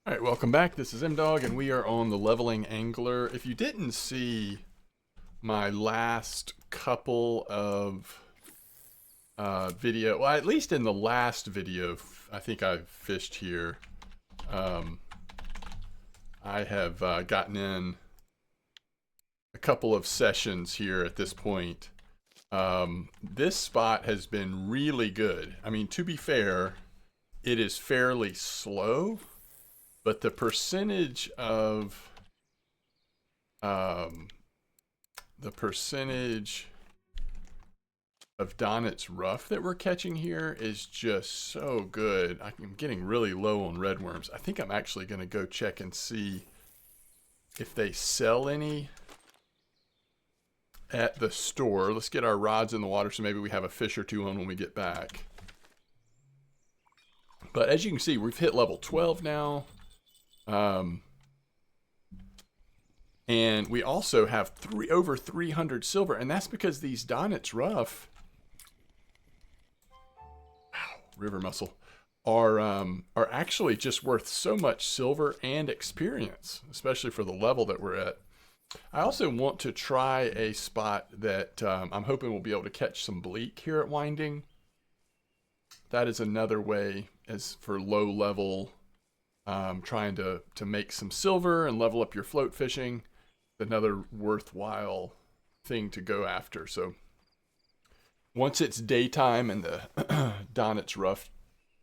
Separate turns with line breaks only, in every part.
Alright, welcome back. This is MDawg, and we are on the Leveling Angler. If you didn't see my last couple of well, at least in the last video, I think I fished here. I have gotten in a couple of sessions here at this point. This spot has been really good. I mean, to be fair, it is fairly slow. But the percentage of Donnet's Rough that we're catching here is just so good. I'm getting really low on red worms. I think I'm actually going to go check and see if they sell any at the store. Let's get our rods in the water so maybe we have a fish or two on when we get back. But as you can see, we've hit level 12 now. And we also have over 300 silver, and that's because these Donnet's Rough, river mussel, are actually just worth so much silver and experience, especially for the level that we're at. I also want to try a spot that I'm hoping we'll be able to catch some bleak here at Winding. That is another way as for low level. Trying to make some silver and level up your float fishing, another worthwhile thing to go after. So once it's daytime and the Donnet's Rough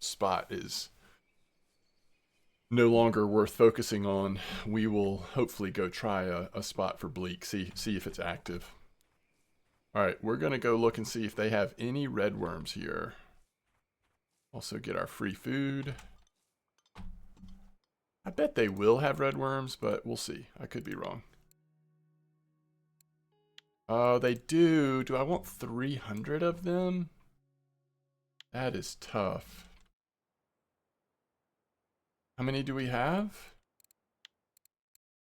spot is no longer worth focusing on, we will hopefully go try a spot for bleak, see if it's active. All right, we're gonna go look and see if they have any red worms here. Also get our free food. I bet they will have red worms, but we'll see. I could be wrong. Oh, they do. Do I want 300 of them? That is tough. How many do we have?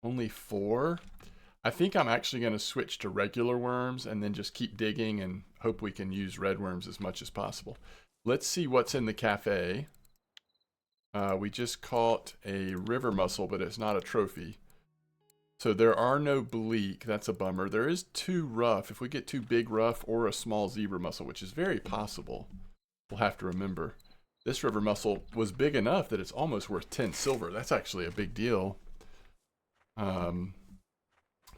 Only 4. I think I'm actually going to switch to regular worms and then just keep digging and hope we can use red worms as much as possible. Let's see what's in the cafe. We just caught a river mussel, but it's not a trophy. So there are no bleak. That's a bummer. There is 2 rough. If we get 2 big rough or a small zebra mussel, which is very possible, we'll have to remember. This river mussel was big enough that it's almost worth 10 silver. That's actually a big deal for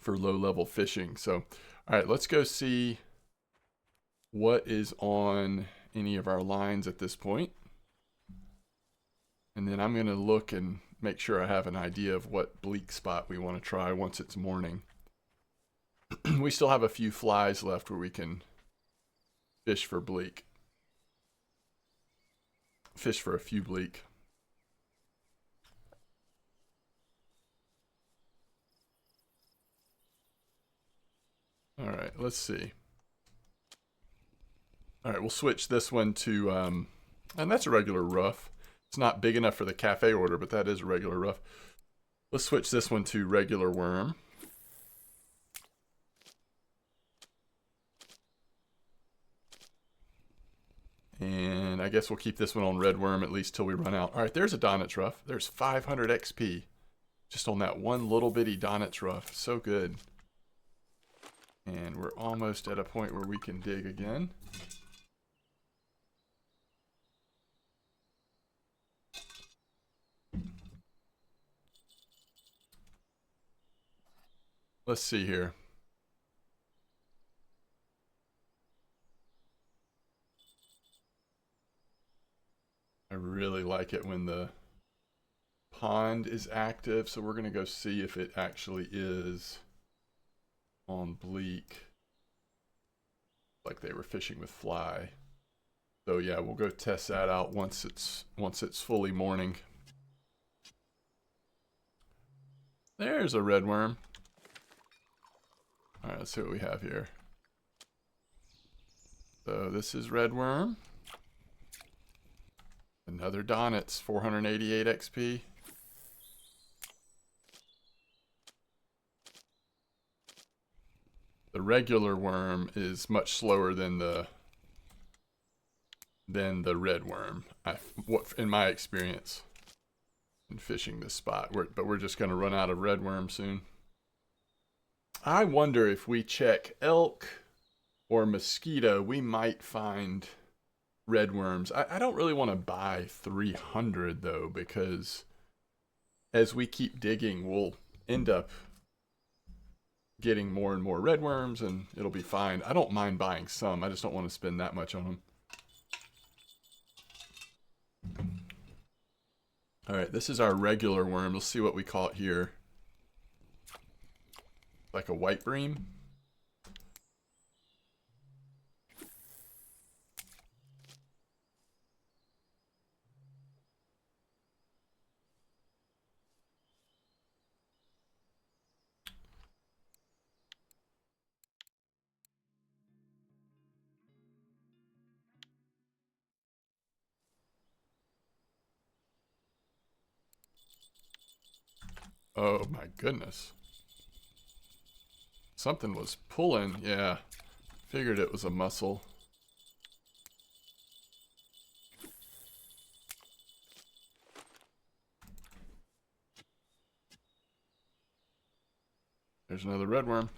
low-level fishing. So, all right, let's go see what is on any of our lines at this point. And then I'm going to look and make sure I have an idea of what bleak spot we want to try once it's morning. We still have a few flies left where we can fish for bleak. Fish for a few bleak. All right, let's see. All right, we'll switch this one to, and that's a regular rough. It's not big enough for the cafe order, but that is a regular rough. Let's switch this one to regular worm. And I guess we'll keep this one on red worm at least till we run out. All right, there's a Donnet's Rough. There's 500 XP just on that one little bitty Donnet's Rough. So good. And we're almost at a point where we can dig again. Let's see here. I really like it when the pond is active, so we're going to go see if it actually is on bleak. Like they were fishing with fly. So yeah, we'll go test that out once it's fully morning. There's a red worm. All right, let's see what we have here. So this is red worm. Another Donnet's, 488 XP. The regular worm is much slower than the red worm, in my experience. in fishing this spot, but we're just going to run out of redworm soon. I wonder if we check elk or mosquito, we might find redworms. I don't really want to buy 300 though, because as we keep digging, we'll end up getting more and more redworms and it'll be fine. I don't mind buying some. I just don't want to spend that much on them. All right, this is our regular worm. Let's see what we caught here. Like a white bream. Oh my goodness. Something was pulling, yeah. Figured it was a mussel. There's another redworm.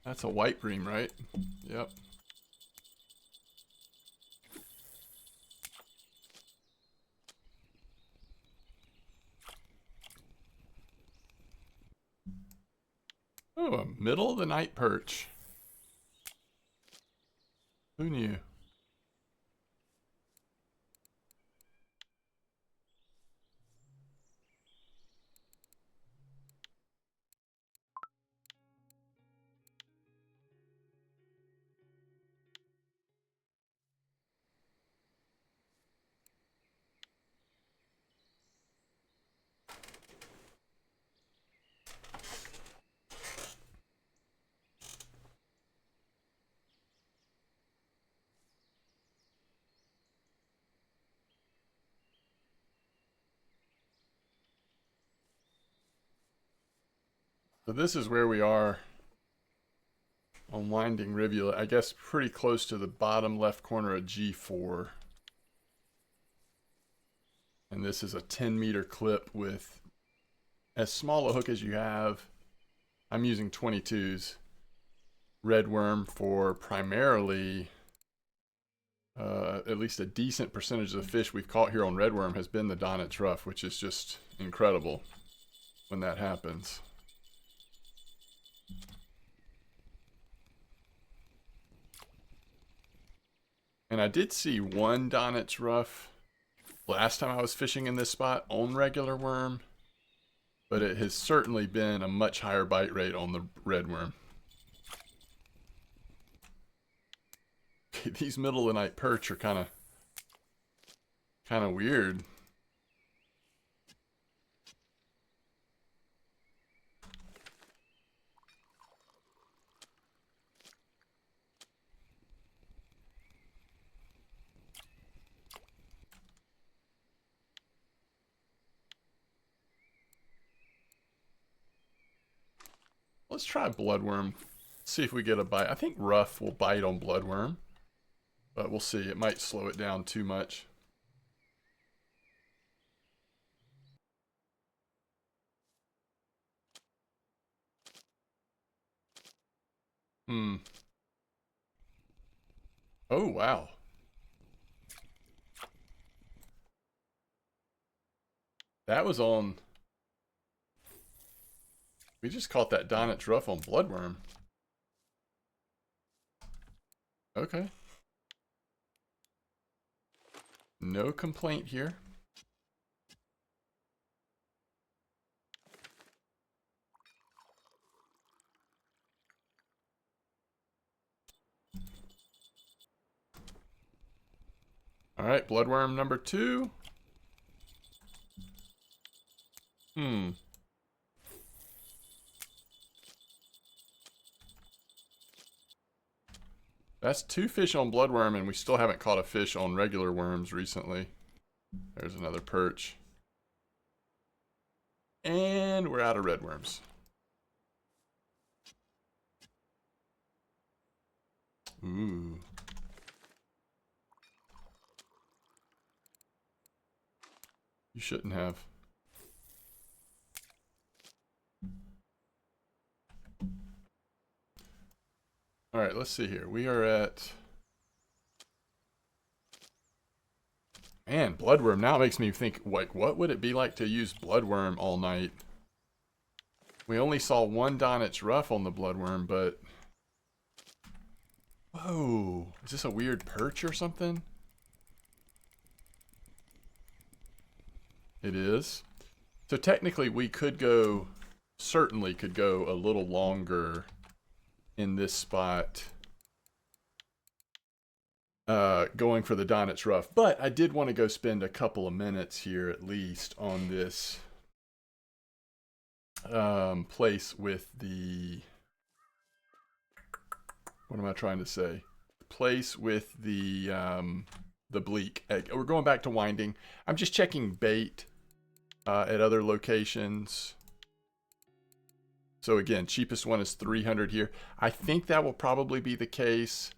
That's a white bream, right? Yep. Oh, a middle of the night perch. Who knew? So this is where we are on Winding Rivulet. I guess pretty close to the bottom left corner of G4. And this is a 10-meter clip with as small a hook as you have. I'm using 22s. Redworm for primarily, at least a decent percentage of the fish we've caught here on redworm has been the Donit's Ruff, which is just incredible when that happens. And I did see one Donit's Ruff last time I was fishing in this spot on regular worm, but it has certainly been a much higher bite rate on the redworm. Okay, these middle of the night perch are kind of weird. Let's try bloodworm. See if we get a bite. I think Ruff will bite on bloodworm, but we'll see. It might slow it down too much. Oh, wow. That was on... We just caught that Donit's Ruff on bloodworm. Okay. No complaint here. All right, bloodworm number 2. That's 2 fish on bloodworm, and we still haven't caught a fish on regular worms recently. There's another perch. And we're out of redworms. Ooh. You shouldn't have. All right, let's see here. We are at... Man, bloodworm now makes me think, like, what would it be like to use bloodworm all night? We only saw one Donit's Rough on the bloodworm, but... Whoa, is this a weird perch or something? It is. So technically we could go, certainly could go a little longer in this spot. Going for the Donit's Rough, but I did want to go spend a couple of minutes here at least on this place with the, what am I trying to say? Place with the Bleak. We're going back to winding. I'm just checking bait at other locations. So again, cheapest one is 300 here. I think that will probably be the case.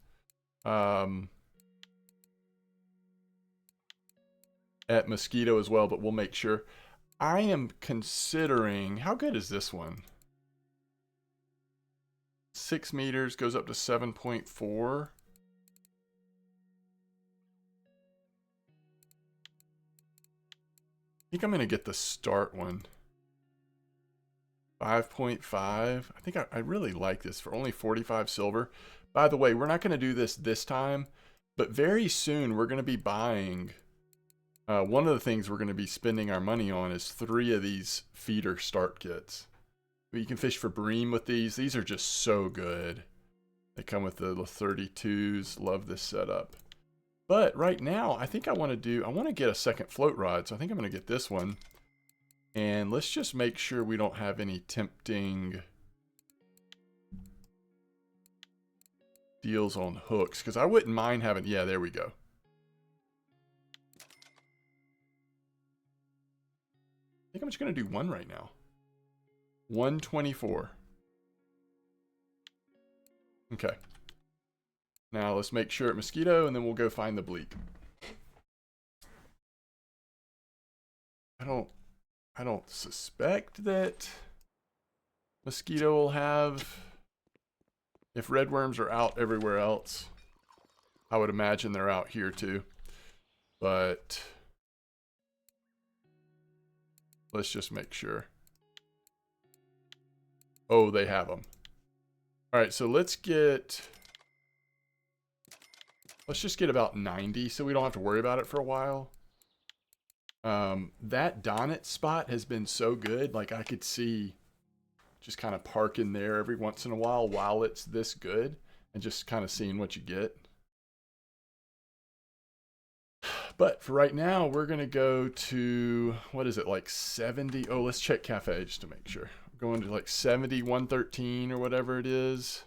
At Mosquito as well, but we'll make sure. I am considering, how good is this one? 6 meters, goes up to 7.4. I think I'm going to get the start one. 5.5. I think I really like this for only 45 silver. By the way, we're not going to do this time, but very soon we're going to be buying... one of the things we're going to be spending our money on is 3 of these feeder start kits. You can fish for bream with these. These are just so good. They come with the 32s. Love this setup. But right now, I think I want to get a second float rod. So I think I'm going to get this one. And let's just make sure we don't have any tempting deals on hooks. Because I wouldn't mind having, yeah, there we go. I think I'm just going to do one right now. 124. Okay. Now let's make sure at Mosquito and then we'll go find the Bleak. I don't suspect that Mosquito will have, if redworms are out everywhere else, I would imagine they're out here too. But let's just make sure. Oh, they have them. All right, so let's just get about 90 so we don't have to worry about it for a while. That Donit spot has been so good. Like I could see just kind of parking there every once in a while it's this good and just kind of seeing what you get. But for right now, we're going to go to, what is it, like 70? Oh, let's check Cafe just to make sure. We're going to like 70, 113 or whatever it is.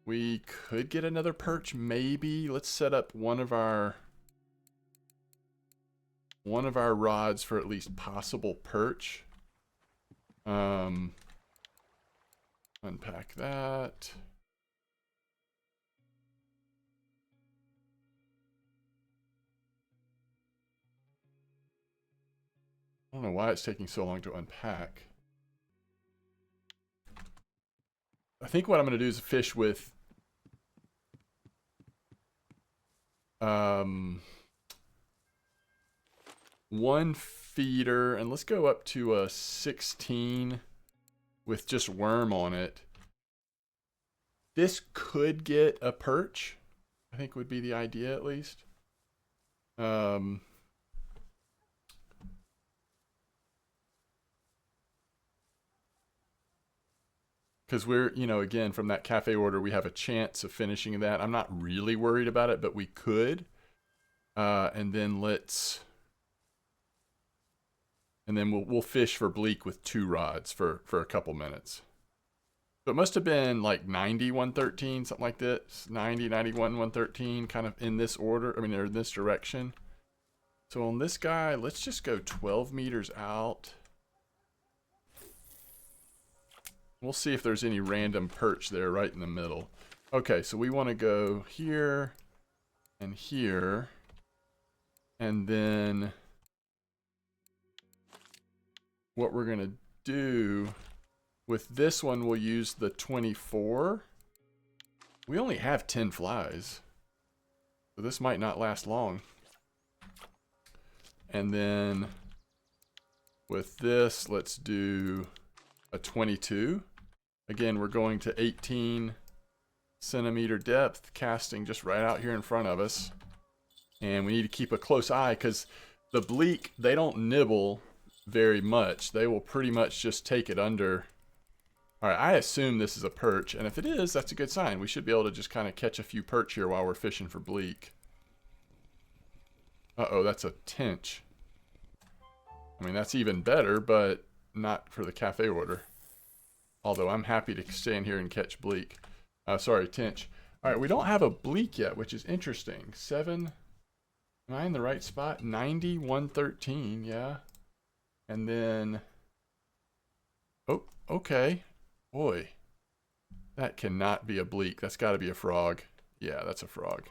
We could get another perch, maybe. Let's set up one of our rods for at least possible perch. Unpack that. I don't know why it's taking so long to unpack. I think what I'm going to do is fish with one feeder, and let's go up to a 16 with just worm on it. This could get a perch, I think would be the idea at least. Because we're, you know, again, from that cafe order, we have a chance of finishing that. I'm not really worried about it, but we could. And then we'll fish for Bleak with 2 rods for a couple minutes. So it must have been like 90, 113, something like this. 90, 91, 113, kind of in this order. I mean, or in this direction. So on this guy, let's just go 12 meters out. We'll see if there's any random perch there right in the middle. Okay, so we want to go here and here. And then what we're going to do with this one, we'll use the 24. We only have 10 flies, so this might not last long. And then with this, let's do a 22. Again, we're going to 18 centimeter depth, casting just right out here in front of us. And we need to keep a close eye because the bleak, they don't nibble very much. They will pretty much just take it under. All right, I assume this is a perch, and if it is, that's a good sign. We should be able to just kind of catch a few perch here while we're fishing for bleak. Uh-oh, that's a tench. I mean, that's even better, but not for the cafe order. Although I'm happy to stand here and catch bleak. Sorry, tench. All right, we don't have a bleak yet, which is interesting. 7, am I in the right spot? 90, 113, yeah. And then, oh, okay. Boy, that cannot be a bleak. That's got to be a frog. Yeah, that's a frog.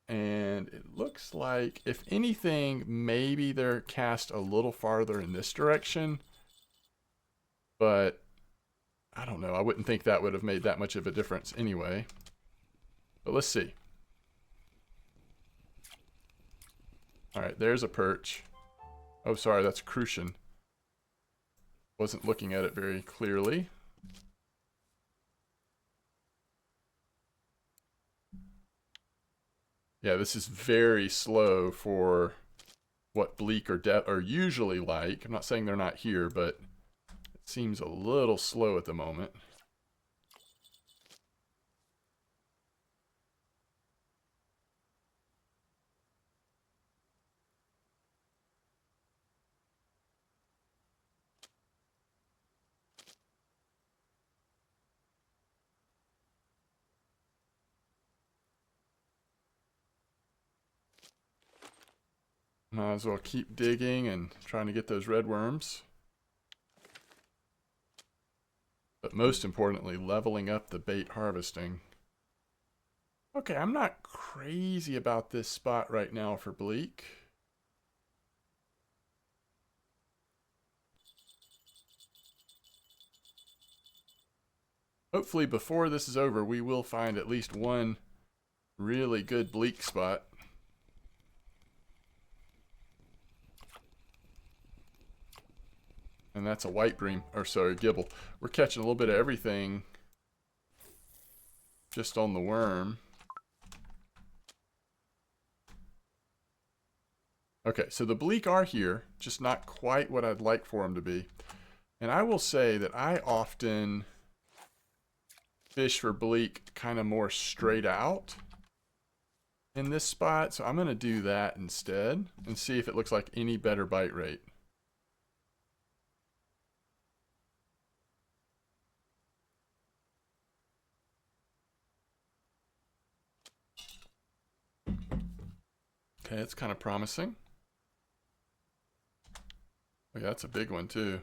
And it looks like, if anything, maybe they're cast a little farther in this direction. But I don't know. I wouldn't think that would have made that much of a difference anyway. But let's see. All right, there's a perch. Oh, sorry, that's a crucian. Wasn't looking at it very clearly. Yeah, this is very slow for what bleak are usually like. I'm not saying they're not here, but it seems a little slow at the moment. Might as well keep digging and trying to get those red worms. But most importantly, leveling up the bait harvesting. Okay, I'm not crazy about this spot right now for bleak. Hopefully before this is over, we will find at least one really good bleak spot. And that's a white bream, or sorry, gibble. We're catching a little bit of everything just on the worm. Okay, so the bleak are here, just not quite what I'd like for them to be. And I will say that I often fish for bleak kind of more straight out in this spot. So I'm going to do that instead and see if it looks like any better bite rate. Okay, it's kind of promising. Oh, yeah, that's a big one too.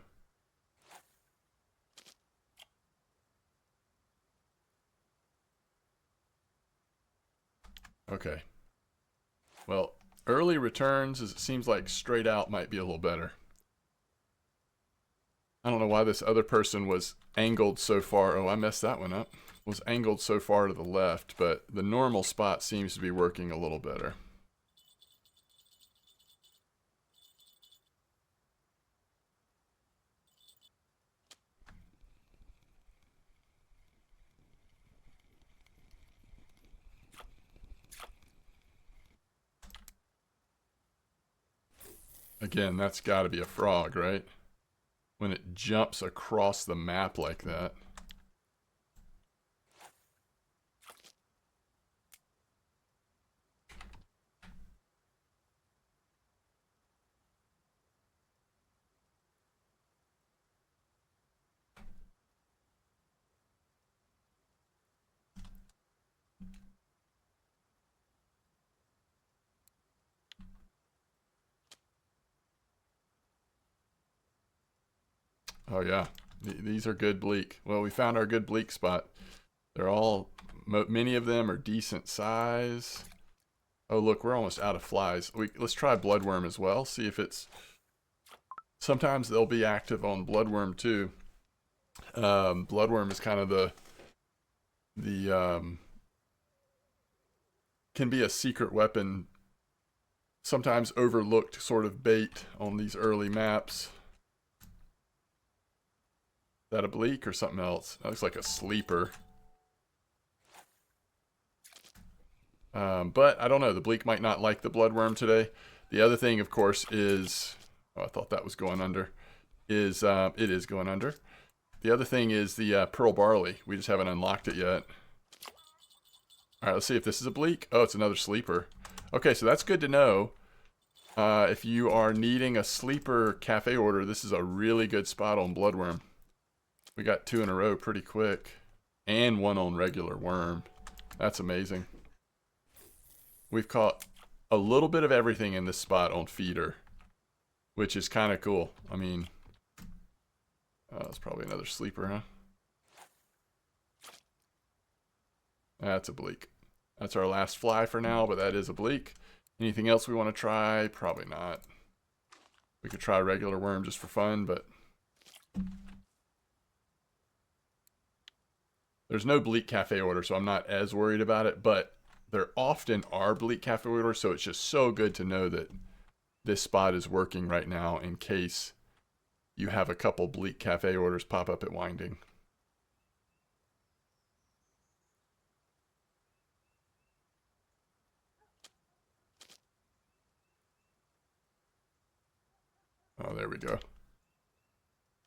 Okay. Well, early returns, as it seems like straight out might be a little better. I don't know why this other person was angled so far. Oh, I messed that one up. Was angled so far to the left, but the normal spot seems to be working a little better. Again, that's got to be a frog, right? When it jumps across the map like that. Oh yeah, These are good Bleak. Well, we found our good Bleak spot. They're all, many of them are decent size. Oh, look, we're almost out of flies. Let's try bloodworm as well. See if it's, sometimes they'll be active on bloodworm too. Bloodworm is kind of the can be a secret weapon, sometimes overlooked sort of bait on these early maps. Is that a Bleak or something else? That looks like a sleeper. But I don't know. The Bleak might not like the bloodworm today. The other thing, of course, is, oh, I thought that was going under. Is it is going under. The other thing is the pearl barley. We just haven't unlocked it yet. All right, let's see if this is a Bleak. Oh, it's another sleeper. Okay, so that's good to know. If you are needing a sleeper cafe order, this is a really good spot on bloodworm. We got 2 in a row pretty quick. And 1 on regular worm. That's amazing. We've caught a little bit of everything in this spot on feeder, which is kind of cool. I mean, it's probably another sleeper, huh? That's a Bleak. That's our last fly for now, but that is a Bleak. Anything else we want to try? Probably not. We could try regular worm just for fun, but there's no Bleak cafe order, so I'm not as worried about it, but there often are Bleak cafe orders, so it's just so good to know that this spot is working right now in case you have a couple Bleak cafe orders pop up at Winding. Oh, there we go.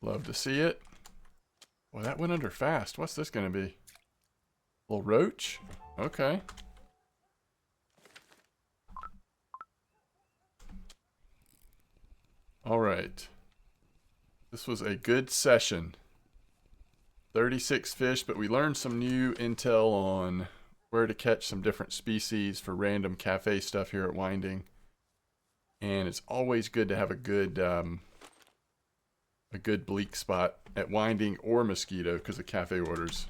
Love to see it. Well, that went under fast. What's this going to be? A little roach? Okay. All right. This was a good session. 36 fish, but we learned some new intel on where to catch some different species for random cafe stuff here at Winding. And it's always good to have a good Bleak spot at Winding or Mosquito because of cafe orders.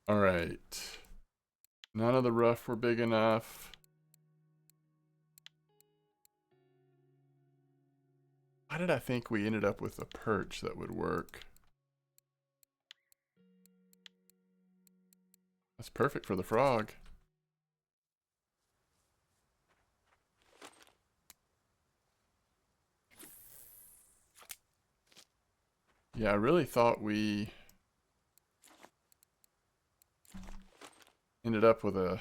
All right. None of the rough were big enough. Why did I think we ended up with a perch that would work? That's perfect for the frog. Yeah, I really thought we ended up with a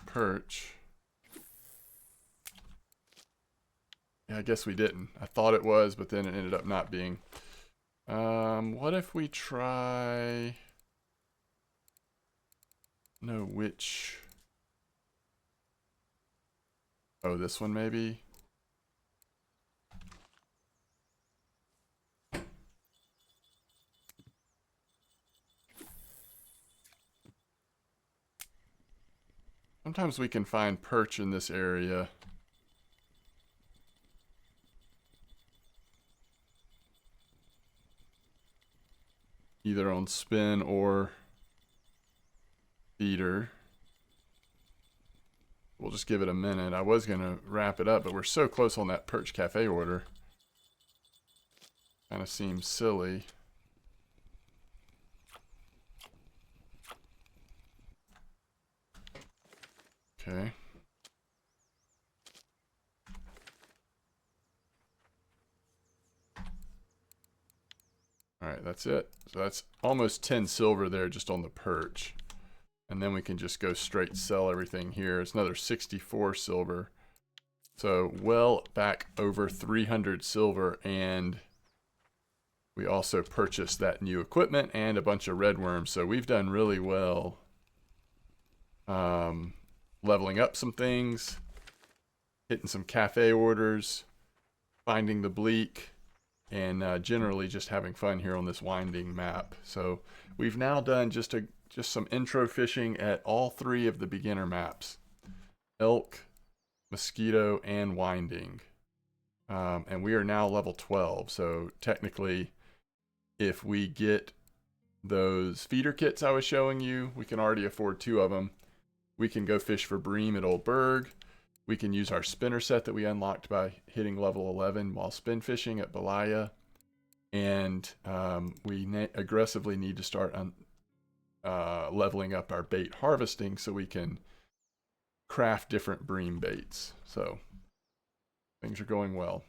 perch. Yeah, I guess we didn't. I thought it was, but then it ended up not being. What if we try... No, which... Oh, this one maybe? Sometimes we can find perch in this area. Either on spin or feeder. We'll just give it a minute. I was going to wrap it up, but we're so close on that perch cafe order. Kind of seems silly. Okay. All right, that's it. So that's almost 10 silver there just on the perch. And then we can just go straight sell everything here. It's another 64 silver. So well back over 300 silver, and we also purchased that new equipment and a bunch of redworms. So we've done really well leveling up some things, hitting some cafe orders, finding the Bleak, and generally just having fun here on this winding map. So we've now done just some intro fishing at all 3 of the beginner maps: elk, mosquito, and winding. And we are now level 12. So technically, if we get those feeder kits I was showing you, we can already afford 2 of them. We can go fish for bream at Old Berg. We can use our spinner set that we unlocked by hitting level 11 while spin fishing at Belaya. And we aggressively need to start leveling up our bait harvesting so we can craft different bream baits. So things are going well.